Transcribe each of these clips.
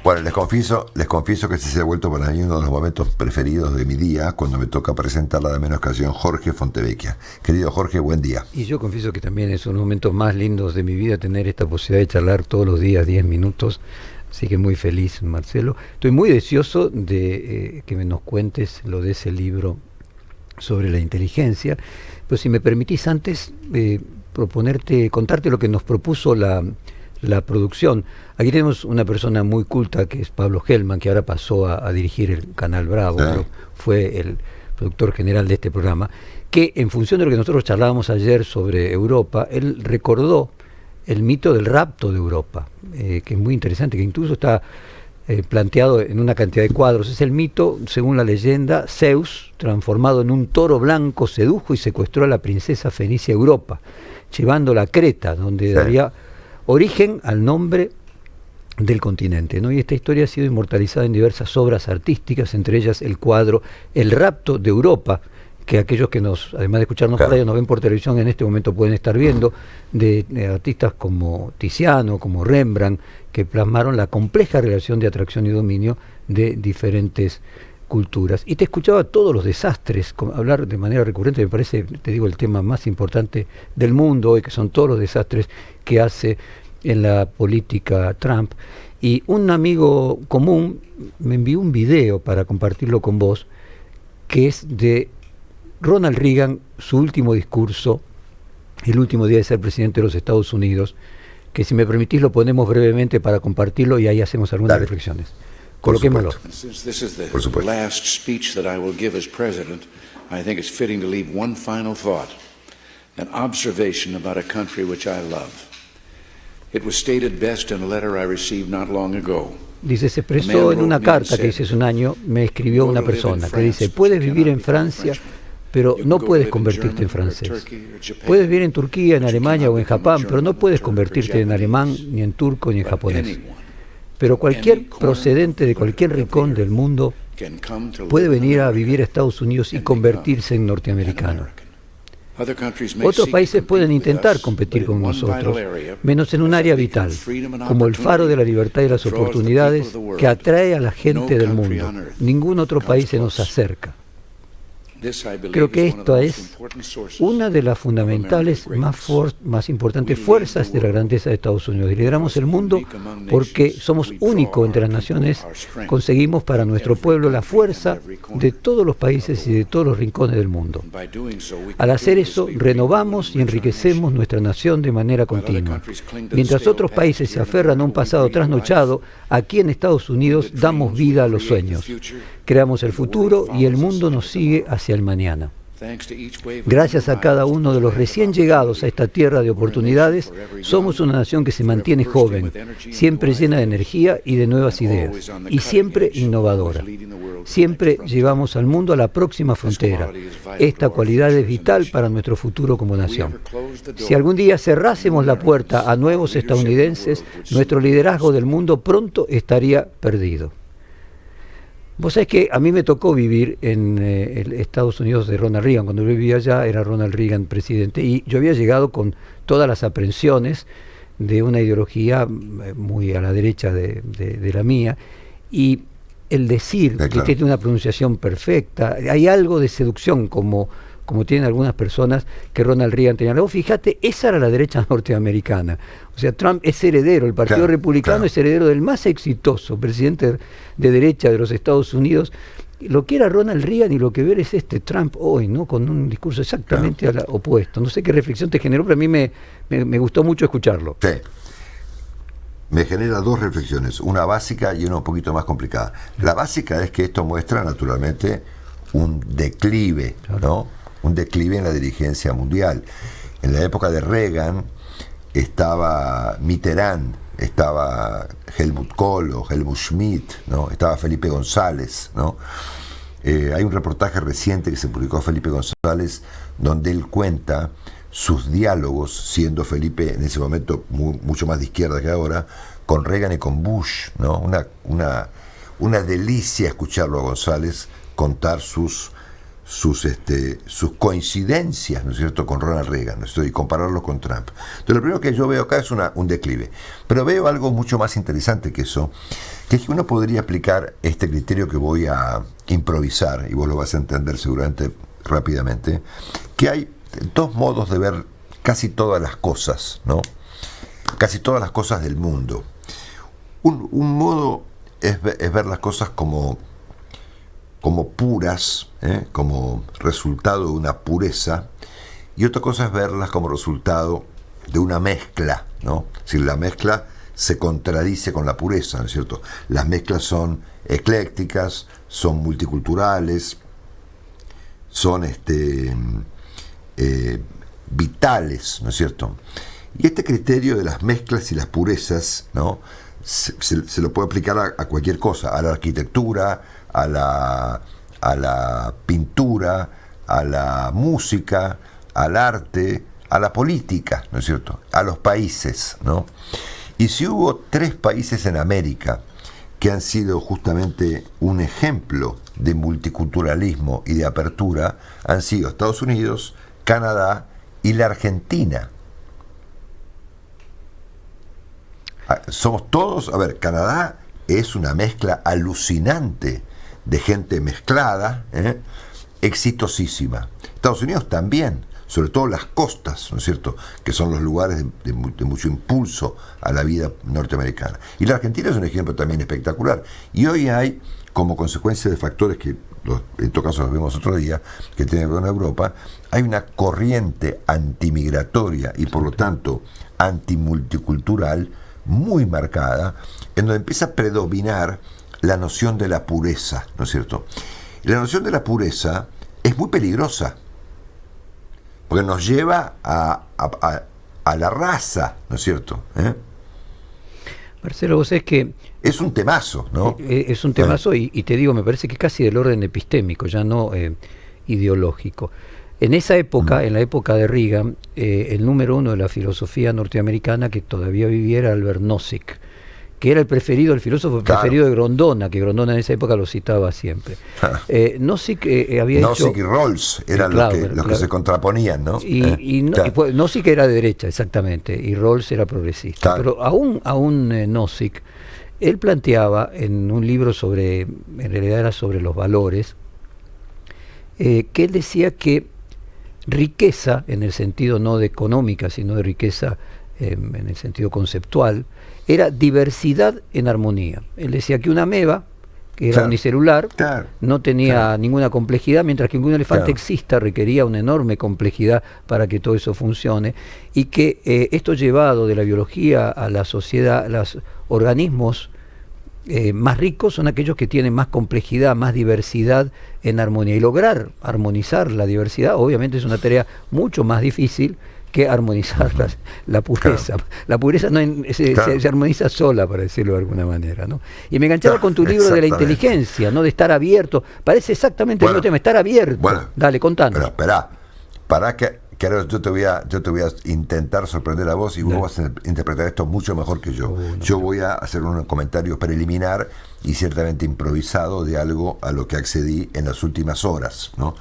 Bueno, les confieso que este se ha vuelto para mí uno de los momentos preferidos de mi día cuando me toca presentar la de menos ocasión Jorge Fontevecchia. Querido Jorge, buen día. Y yo confieso que también es uno de los momentos más lindos de mi vida tener esta posibilidad de charlar todos los días 10 minutos. Así que muy feliz, Marcelo. Estoy muy deseoso de que nos cuentes lo de ese libro sobre la inteligencia. Pero si me permitís antes contarte lo que nos propuso la producción. Aquí tenemos una persona muy culta que es Pablo Hellman, que ahora pasó a dirigir el Canal Bravo, pero fue el productor general de este programa, que en función de lo que nosotros charlábamos ayer sobre Europa, él recordó el mito del rapto de Europa, que es muy interesante, que incluso está planteado en una cantidad de cuadros. Es el mito, según la leyenda, Zeus, transformado en un toro blanco, sedujo y secuestró a la princesa fenicia Europa, llevándola a Creta, donde daría origen al nombre del continente, ¿no? Y esta historia ha sido inmortalizada en diversas obras artísticas, entre ellas el cuadro El rapto de Europa, que aquellos que además de escucharnos por radio, nos ven por televisión en este momento pueden estar viendo, de artistas como Tiziano, como Rembrandt, que plasmaron la compleja relación de atracción y dominio de diferentes culturas. Y te escuchaba todos los desastres, hablar de manera recurrente, me parece, te digo, el tema más importante del mundo hoy, que son todos los desastres que hace en la política Trump. Y un amigo común me envió un video para compartirlo con vos, que es de Ronald Reagan, su último discurso, el último día de ser presidente de los Estados Unidos, que si me permitís lo ponemos brevemente para compartirlo y ahí hacemos algunas reflexiones. Coloquémoslo. Since this is the last speech that I will give as president, I think it's fitting to leave one final thought, an observation about a country which I love. It was stated best in a letter I received not long ago. Dice, se expresó en una carta que hice hace un año, me escribió una persona que dice, puedes vivir en Francia, pero no puedes convertirte en francés. Puedes vivir en Turquía, en Alemania o en Japón, pero no puedes convertirte en alemán, ni en turco, ni en japonés. Pero cualquier procedente de cualquier rincón del mundo puede venir a vivir a Estados Unidos y convertirse en norteamericano. Otros países pueden intentar competir con nosotros, menos en un área vital, como el faro de la libertad y las oportunidades que atrae a la gente del mundo. Ningún otro país se nos acerca. Creo que esta es una de las fundamentales más importantes fuerzas de la grandeza de Estados Unidos. Lideramos el mundo porque somos únicos entre las naciones, conseguimos para nuestro pueblo la fuerza de todos los países y de todos los rincones del mundo. Al hacer eso, renovamos y enriquecemos nuestra nación de manera continua. Mientras otros países se aferran a un pasado trasnochado, aquí en Estados Unidos damos vida a los sueños. Creamos el futuro y el mundo nos sigue hacia el mañana. Gracias a cada uno de los recién llegados a esta tierra de oportunidades, somos una nación que se mantiene joven, siempre llena de energía y de nuevas ideas, y siempre innovadora. Siempre llevamos al mundo a la próxima frontera. Esta cualidad es vital para nuestro futuro como nación. Si algún día cerrásemos la puerta a nuevos estadounidenses, nuestro liderazgo del mundo pronto estaría perdido. Vos sabés que a mí me tocó vivir en Estados Unidos de Ronald Reagan. Cuando yo vivía allá era Ronald Reagan presidente y yo había llegado con todas las aprensiones de una ideología muy a la derecha de la mía, y el decir que tiene una pronunciación perfecta, hay algo de seducción como tienen algunas personas que Ronald Reagan tenía. Luego, fíjate, esa era la derecha norteamericana. O sea, Trump es heredero, el Partido Republicano es heredero del más exitoso presidente de derecha de los Estados Unidos. Lo que era Ronald Reagan y lo que ver es Trump hoy, ¿no? Con un discurso exactamente opuesto. No sé qué reflexión te generó, pero a mí me gustó mucho escucharlo. Sí. Me genera dos reflexiones, una básica y una un poquito más complicada. La básica es que esto muestra naturalmente un declive, ¿no? Un declive en la dirigencia mundial. En la época de Reagan estaba Mitterrand, estaba Helmut Kohl o Helmut Schmidt, ¿no? Estaba Felipe González, ¿no? Hay un reportaje reciente que se publicó a Felipe González donde él cuenta sus diálogos, siendo Felipe en ese momento mucho más de izquierda que ahora, con Reagan y con Bush, ¿no? Una delicia escucharlo a González contar sus sus coincidencias, ¿no es cierto?, con Ronald Reagan, ¿no es cierto?, y compararlo con Trump. Entonces, lo primero que yo veo acá es un declive. Pero veo algo mucho más interesante que eso, que es que uno podría aplicar este criterio que voy a improvisar, y vos lo vas a entender seguramente rápidamente, que hay dos modos de ver casi todas las cosas, ¿no? Casi todas las cosas del mundo. Un modo es ver las cosas como puras, como resultado de una pureza, y otra cosa es verlas como resultado de una mezcla, ¿no? Si la mezcla se contradice con la pureza, ¿no es cierto? Las mezclas son eclécticas, son multiculturales, son vitales, ¿no es cierto? Y este criterio de las mezclas y las purezas, ¿no?, se lo puede aplicar a cualquier cosa, a la arquitectura, a la pintura, a la música, al arte, a la política, ¿no es cierto?, a los países, ¿no? Y si hubo 3 países en América que han sido justamente un ejemplo de multiculturalismo y de apertura, han sido Estados Unidos, Canadá y la Argentina. Somos todos, Canadá es una mezcla alucinante de gente mezclada, exitosísima. Estados Unidos también, sobre todo las costas, ¿no es cierto?, que son los lugares de mucho impulso a la vida norteamericana. Y la Argentina es un ejemplo también espectacular. Y hoy hay, como consecuencia de factores que en todo caso los vemos otro día, que tiene que ver con Europa, hay una corriente antimigratoria y por lo tanto antimulticultural muy marcada, en donde empieza a predominar la noción de la pureza, ¿no es cierto? Y la noción de la pureza es muy peligrosa, porque nos lleva a la raza, ¿no es cierto? Marcelo, vos sabés que... Es un temazo, ¿no? Es un temazo y te digo, me parece que casi del orden epistémico, ya no ideológico. En esa época, en la época de Reagan, el número 1 de la filosofía norteamericana que todavía vivía era Albert Nozick, que era el filósofo preferido de Grondona, que Grondona en esa época lo citaba siempre. Nozick había Nozick y Rawls eran los que se contraponían, ¿no? Nozick era de derecha, exactamente, y Rawls era progresista. Pero aún Nozick, él planteaba en un libro en realidad era sobre los valores, que él decía que riqueza, en el sentido no de económica, sino de riqueza en el sentido conceptual, era diversidad en armonía. Él decía que una ameba, que era unicelular, no tenía ninguna complejidad, mientras que un elefante exista requería una enorme complejidad para que todo eso funcione, y que esto llevado de la biología a la sociedad, los organismos más ricos son aquellos que tienen más complejidad, más diversidad en armonía, y lograr armonizar la diversidad obviamente es una tarea mucho más difícil que armonizar la pureza. La pureza se armoniza sola, para decirlo de alguna manera, ¿no? Y me enganchaba con tu libro de la inteligencia, ¿no?, de estar abierto. Parece exactamente el mismo tema, estar abierto. Dale, contanos. Pero esperá, para que ahora yo te voy a intentar sorprender a vos y vos vas a interpretar esto mucho mejor que yo. Yo voy a hacer un comentario preliminar y ciertamente improvisado de algo a lo que accedí en las últimas horas, ¿no?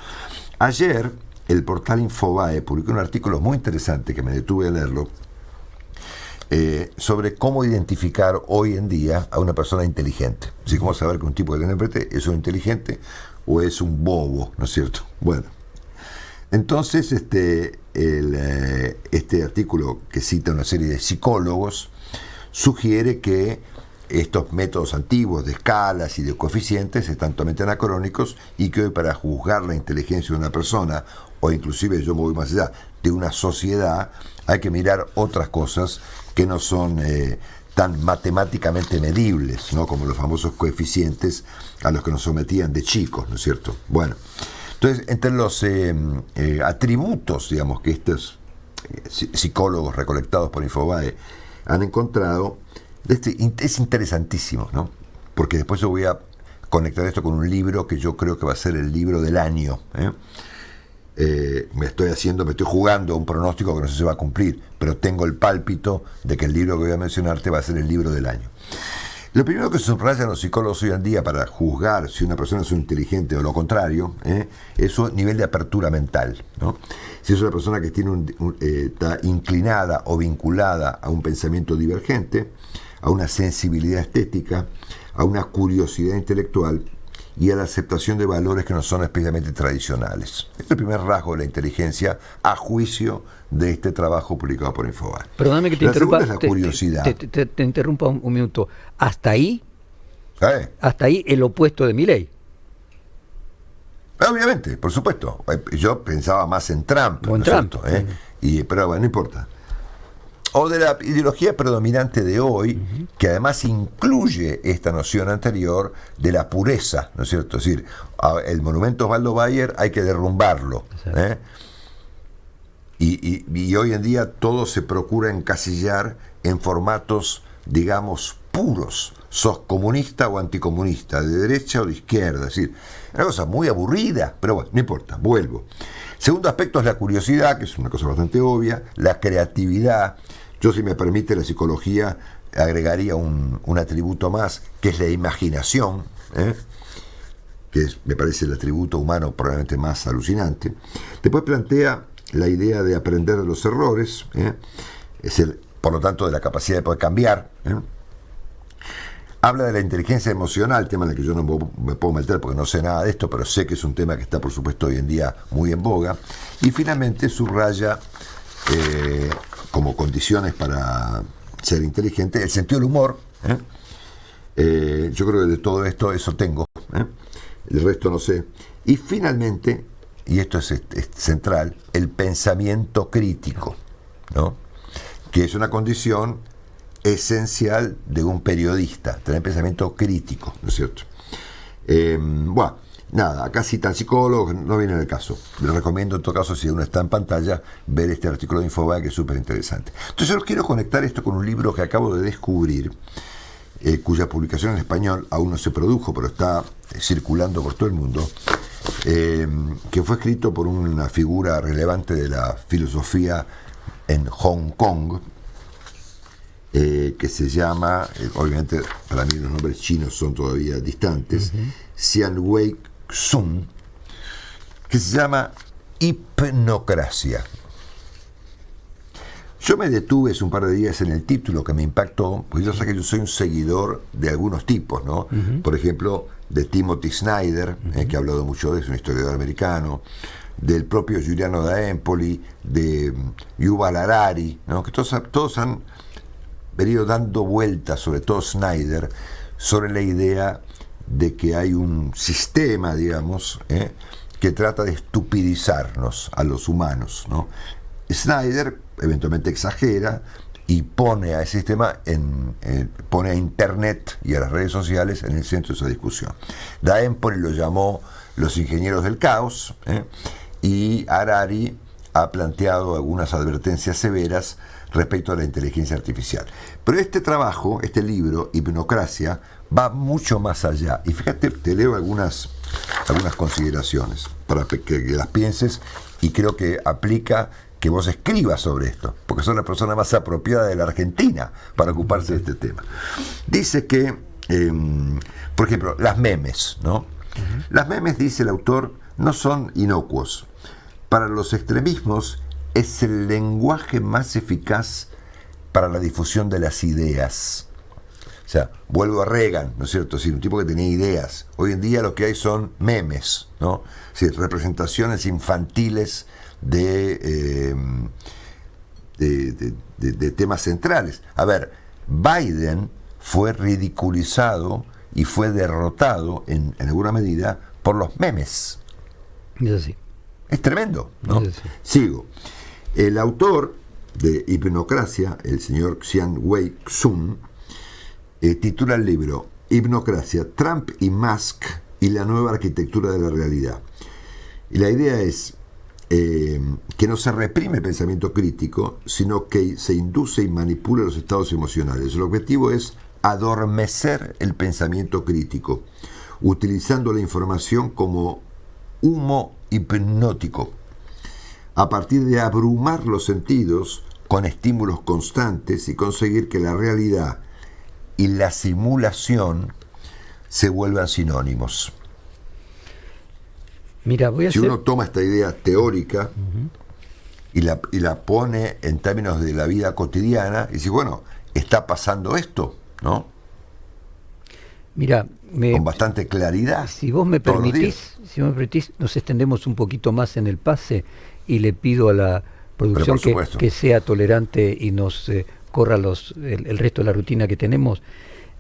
Ayer el portal Infobae publicó un artículo muy interesante que me detuve a leerlo, sobre cómo identificar hoy en día a una persona inteligente. Así como saber que un tipo que tiene interprete es un inteligente o es un bobo, ¿no es cierto? Bueno, entonces este artículo, que cita una serie de psicólogos, sugiere que estos métodos antiguos de escalas y de coeficientes están totalmente anacrónicos y que hoy, para juzgar la inteligencia de una persona, o inclusive yo me voy más allá, de una sociedad, hay que mirar otras cosas que no son tan matemáticamente medibles, ¿no?, como los famosos coeficientes a los que nos sometían de chicos, ¿no es cierto? Bueno, entonces, entre los atributos, digamos, que estos psicólogos recolectados por Infobae han encontrado, es interesantísimo, ¿no? Porque después yo voy a conectar esto con un libro que yo creo que va a ser el libro del año. Me estoy jugando a un pronóstico que no sé si va a cumplir, pero tengo el pálpito de que el libro que voy a mencionarte va a ser el libro del año. Lo primero que subrayan los psicólogos hoy en día para juzgar si una persona es inteligente o lo contrario, es su nivel de apertura mental, ¿no? Si es una persona que tiene está inclinada o vinculada a un pensamiento divergente, a una sensibilidad estética, a una curiosidad intelectual y a la aceptación de valores que no son especialmente tradicionales. Este es el primer rasgo de la inteligencia a juicio de este trabajo publicado por Infobae. Perdóname que te interrumpa. Es la curiosidad. Te interrumpa un minuto. Hasta ahí el opuesto de Milei. Obviamente, por supuesto. Yo pensaba más en Trump, ¿no es cierto? Pero bueno, no importa. O de la ideología predominante de hoy, que además incluye esta noción anterior de la pureza, ¿no es cierto? Es decir, el monumento Osvaldo Bayer hay que derrumbarlo. Y hoy en día todo se procura encasillar en formatos, digamos, puros. Sos comunista o anticomunista, de derecha o de izquierda. Es decir, una cosa muy aburrida, pero bueno, no importa, vuelvo. Segundo aspecto es la curiosidad, que es una cosa bastante obvia, la creatividad. Yo, si me permite, la psicología agregaría un atributo más, que es la imaginación, que me parece el atributo humano probablemente más alucinante. Después plantea la idea de aprender de los errores, por lo tanto de la capacidad de poder cambiar. Habla de la inteligencia emocional, tema en el que yo no me puedo meter porque no sé nada de esto, pero sé que es un tema que está, por supuesto, hoy en día muy en boga. Y finalmente subraya como condiciones para ser inteligente el sentido del humor. Yo creo que de todo esto eso tengo, el resto no sé. Y finalmente, y esto es central, el pensamiento crítico, ¿no? Que es una condición esencial de un periodista, tener pensamiento crítico, ¿no es cierto? Bueno, nada, acá citan psicólogos, no viene el caso. Les recomiendo en todo caso, si uno está en pantalla, ver este artículo de Infobae, que es súper interesante. Entonces yo quiero conectar esto con un libro que acabo de descubrir, cuya publicación en español aún no se produjo, pero está circulando por todo el mundo, que fue escrito por una figura relevante de la filosofía en Hong Kong, que se llama, obviamente para mí los nombres chinos son todavía distantes, Xianwei Sun, que se llama Hipnocracia. Yo me detuve hace un par de días en el título, que me impactó, porque yo sé que yo soy un seguidor de algunos tipos, ¿no? Por ejemplo, de Timothy Snyder, que ha hablado mucho de eso, un historiador americano, del propio Giuliano da Empoli, de Yuval Harari, ¿no? Que todos han venido dando vueltas, sobre todo Snyder, sobre la idea de que hay un sistema, digamos, que trata de estupidizarnos a los humanos, ¿no? Snyder eventualmente exagera y pone a ese sistema, pone a Internet y a las redes sociales en el centro de esa discusión. Da Empoli lo llamó los ingenieros del caos, y Harari ha planteado algunas advertencias severas respecto a la inteligencia artificial. Pero este trabajo, este libro, Hipnocracia, va mucho más allá. Y fíjate, te leo algunas consideraciones para que las pienses, y creo que aplica que vos escribas sobre esto, porque sos la persona más apropiada de la Argentina para ocuparse de este tema. Dice que, por ejemplo, las memes, ¿no? Las memes, dice el autor, no son inocuos. Para los extremismos es el lenguaje más eficaz para la difusión de las ideas. O sea, vuelvo a Reagan, ¿no es cierto? Es decir, un tipo que tenía ideas. Hoy en día lo que hay son memes, ¿no? Es decir, representaciones infantiles de temas centrales. A ver, Biden fue ridiculizado y fue derrotado en alguna medida por los memes. Es así. Es tremendo, ¿no? Es así. Sigo. El autor de Hipnocracia, el señor Xianwei Sun, titula el libro Hipnocracia, Trump y Musk y la nueva arquitectura de la realidad. Y la idea es que no se reprime el pensamiento crítico, sino que se induce y manipula los estados emocionales. El objetivo es adormecer el pensamiento crítico, utilizando la información como humo hipnótico, a partir de abrumar los sentidos con estímulos constantes y conseguir que la realidad y la simulación se vuelvan sinónimos. Mira, si uno toma esta idea teórica y la pone en términos de la vida cotidiana, y dice, bueno, está pasando esto, ¿no? Mira, con bastante claridad. Si vos me permitís, nos extendemos un poquito más en el pase y le pido a la producción que sea tolerante y nos corra el resto de la rutina que tenemos.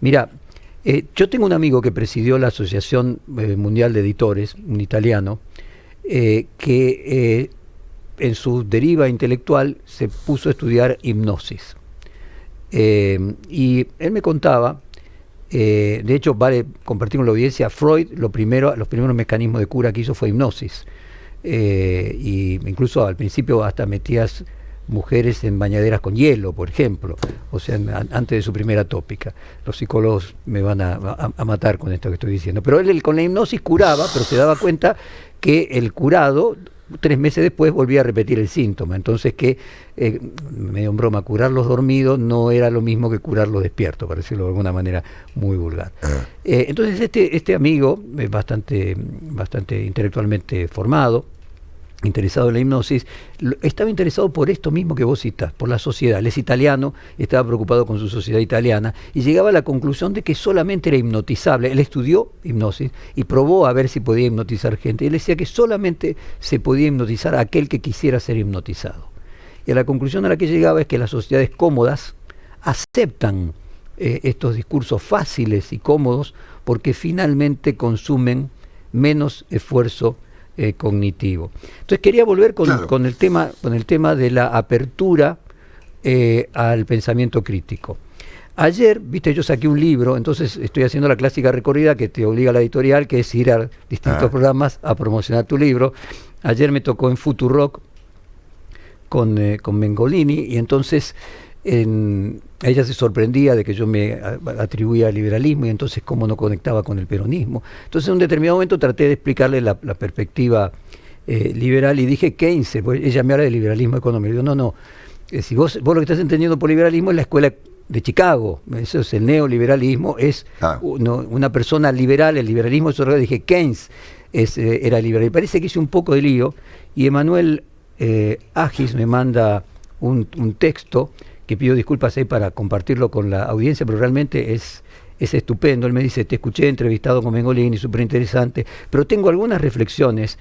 Mira, yo tengo un amigo que presidió la Asociación Mundial de Editores, un italiano, que en su deriva intelectual se puso a estudiar hipnosis. Y él me contaba, de hecho vale compartir con la audiencia, Freud los primeros mecanismos de cura que hizo fue hipnosis. Y incluso al principio hasta metías mujeres en bañaderas con hielo, por ejemplo, o sea, antes de su primera tópica. Los psicólogos me van a matar con esto que estoy diciendo, pero él con la hipnosis curaba, pero se daba cuenta que el curado 3 meses después volvía a repetir el síntoma. Entonces que, medio en broma, curarlos dormidos no era lo mismo que curarlos despiertos, para decirlo de alguna manera muy vulgar. Entonces este amigo, bastante intelectualmente formado, interesado en la hipnosis, estaba interesado por esto mismo que vos citás, por la sociedad. Él es italiano, estaba preocupado con su sociedad italiana y llegaba a la conclusión de que solamente era hipnotizable. Él estudió hipnosis y probó a ver si podía hipnotizar gente. Él decía que solamente se podía hipnotizar a aquel que quisiera ser hipnotizado. Y a la conclusión a la que llegaba es que las sociedades cómodas aceptan estos discursos fáciles y cómodos porque finalmente consumen menos esfuerzo cognitivo. Entonces quería volver con el tema de la apertura al pensamiento crítico. Ayer, viste, yo saqué un libro, entonces estoy haciendo la clásica recorrida que te obliga a la editorial, que es ir a distintos programas a promocionar tu libro. Ayer me tocó en Futurock con Mengolini, y entonces ella se sorprendía de que yo me atribuía al liberalismo y entonces cómo no conectaba con el peronismo. Entonces en un determinado momento traté de explicarle la perspectiva liberal y dije Keynes, pues ella me habla de liberalismo económico. Digo, no, si vos lo que estás entendiendo por liberalismo es la escuela de Chicago, eso es el neoliberalismo, es una persona liberal, el liberalismo, eso dije Keynes era liberal. Y parece que hice un poco de lío y Emanuel Agis me manda un texto que pido disculpas ahí para compartirlo con la audiencia, pero realmente es estupendo. Él me dice, te escuché entrevistado con Mengolini, súper interesante, pero tengo algunas reflexiones.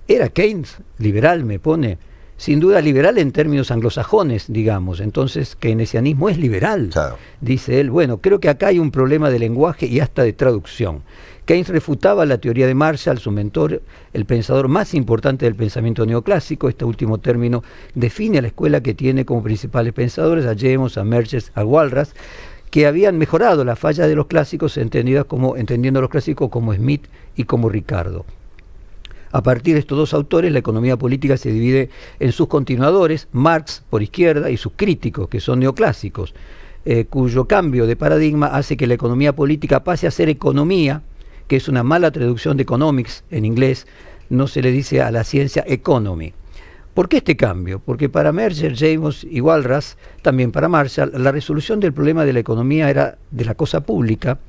¿Era Keynes liberal? Me pone. Sin duda liberal en términos anglosajones, digamos. Entonces, keynesianismo es liberal. Claro. Dice él, bueno, creo que acá hay un problema de lenguaje y hasta de traducción. Keynes refutaba la teoría de Marshall, su mentor, el pensador más importante del pensamiento neoclásico. Este último término define a la escuela que tiene como principales pensadores a James, a Merges, a Walras, que habían mejorado la falla de los clásicos entendiendo a los clásicos como Smith y como Ricardo. A partir de estos dos autores, la economía política se divide en sus continuadores, Marx por izquierda, y sus críticos, que son neoclásicos, cuyo cambio de paradigma hace que la economía política pase a ser economía, que es una mala traducción de economics en inglés, no se le dice a la ciencia economy. ¿Por qué este cambio? Porque para Merger, James y Walras, también para Marshall, la resolución del problema de la economía era de la cosa pública,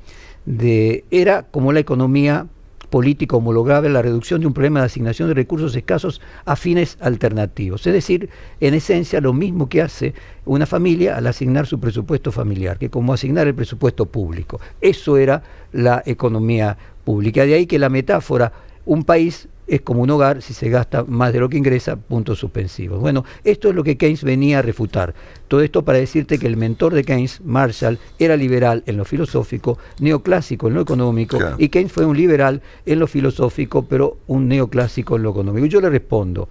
era como la economía política homologable a la reducción de un problema de asignación de recursos escasos a fines alternativos. Es decir, en esencia lo mismo que hace una familia al asignar su presupuesto familiar, que como asignar el presupuesto público. Eso era la economía pública. De ahí que la metáfora, un país es como un hogar si se gasta más de lo que ingresa, puntos suspensivos. Bueno, esto es lo que Keynes venía a refutar. Todo esto para decirte que el mentor de Keynes, Marshall, era liberal en lo filosófico, neoclásico en lo económico, claro. Y Keynes fue un liberal en lo filosófico, pero un neoclásico en lo económico. Y yo le respondo,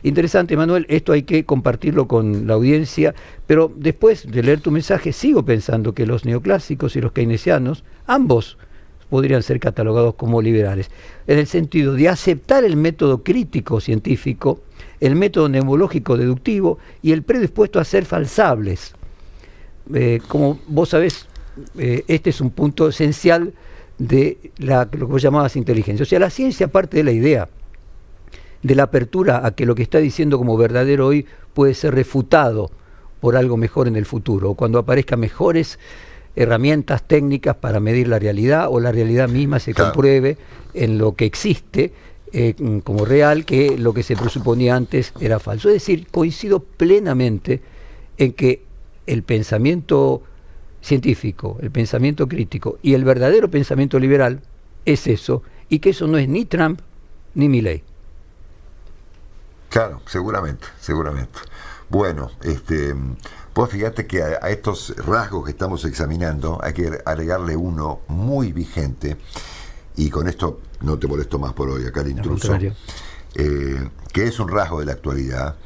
interesante, Manuel, esto hay que compartirlo con la audiencia, pero después de leer tu mensaje sigo pensando que los neoclásicos y los keynesianos, ambos, podrían ser catalogados como liberales, en el sentido de aceptar el método crítico científico, el método neumológico deductivo y el predispuesto a ser falsables. Como vos sabés, este es un punto esencial de lo que vos llamabas inteligencia. O sea, la ciencia parte de la idea de la apertura a que lo que está diciendo como verdadero hoy puede ser refutado por algo mejor en el futuro, o cuando aparezcan mejores herramientas técnicas para medir la realidad, o la realidad misma se compruebe en lo que existe como real, que lo que se presuponía antes era falso. Es decir, coincido plenamente en que el pensamiento científico, el pensamiento crítico y el verdadero pensamiento liberal es eso, y que eso no es ni Trump ni Milei. Claro, seguramente. Bueno, pues fíjate que a estos rasgos que estamos examinando hay que agregarle uno muy vigente, y con esto no te molesto más por hoy acá el intruso, que es un rasgo de la actualidad,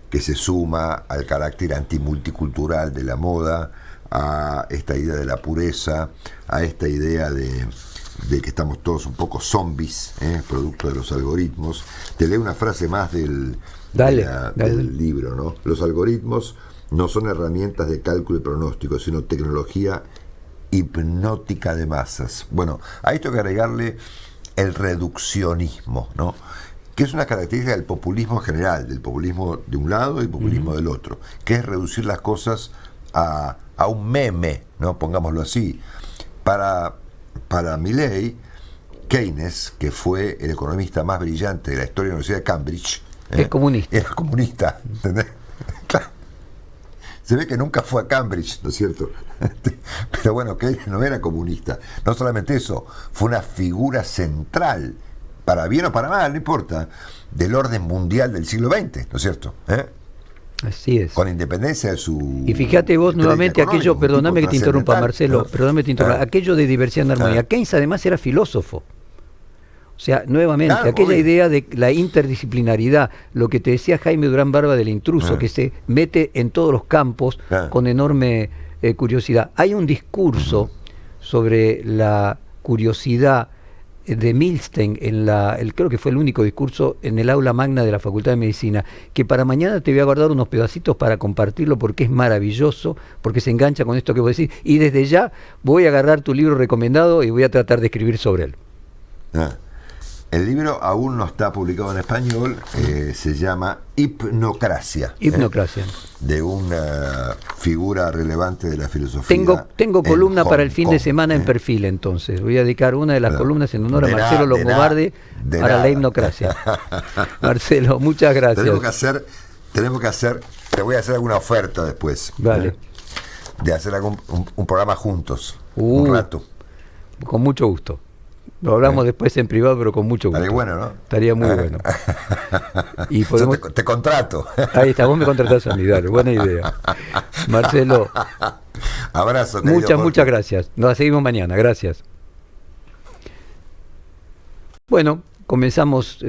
que se suma al carácter antimulticultural de la moda, a esta idea de la pureza, a esta idea de que estamos todos un poco zombies, producto de los algoritmos. Te leo una frase más del libro, ¿no? Los algoritmos no son herramientas de cálculo y pronóstico, sino tecnología hipnótica de masas. Bueno, a esto hay que agregarle el reduccionismo, ¿no? Que es una característica del populismo en general, del populismo de un lado y el populismo del otro, que es reducir las cosas a un meme, ¿no? Pongámoslo así. Para Milei, Keynes, que fue el economista más brillante de la historia de la Universidad de Cambridge, es comunista. Era comunista, ¿entendés? Claro. Se ve que nunca fue a Cambridge, ¿no es cierto? Pero bueno, Keynes no era comunista. No solamente eso, fue una figura central, para bien o para mal, no importa, del orden mundial del siglo XX, ¿no es cierto? Así es. Con independencia de su... Y fíjate vos nuevamente aquello, perdóname que te interrumpa, Marcelo, perdóname que te interrumpa, aquello de diversidad en armonía. Keynes además era filósofo. O sea, nuevamente, aquella idea de la interdisciplinaridad, lo que te decía Jaime Durán Barba del intruso, que se mete en todos los campos con enorme curiosidad. Hay un discurso sobre la curiosidad de Milstein, creo que fue el único discurso en el aula magna de la Facultad de Medicina, que para mañana te voy a guardar unos pedacitos para compartirlo, porque es maravilloso, porque se engancha con esto que vos decís, y desde ya voy a agarrar tu libro recomendado y voy a tratar de escribir sobre él. El libro aún no está publicado en español, se llama Hipnocracia. Hipnocracia. De una figura relevante de la filosofía. Tengo columna para el fin de semana en Perfil, entonces. Voy a dedicar una de las columnas en honor a Marcelo Longobardi para la hipnocracia. Marcelo, muchas gracias. Tenemos que hacer, te voy a hacer alguna oferta después. Vale. De hacer un programa juntos, un rato. Con mucho gusto. Lo hablamos después en privado, pero con mucho gusto. Estaría bueno, ¿no? Estaría muy bueno. Y podemos... Yo te contrato. Ahí está, vos me contratás a mí, dale, buena idea. Marcelo. Abrazo. Muchas gracias. Nos seguimos mañana, gracias. Bueno, comenzamos...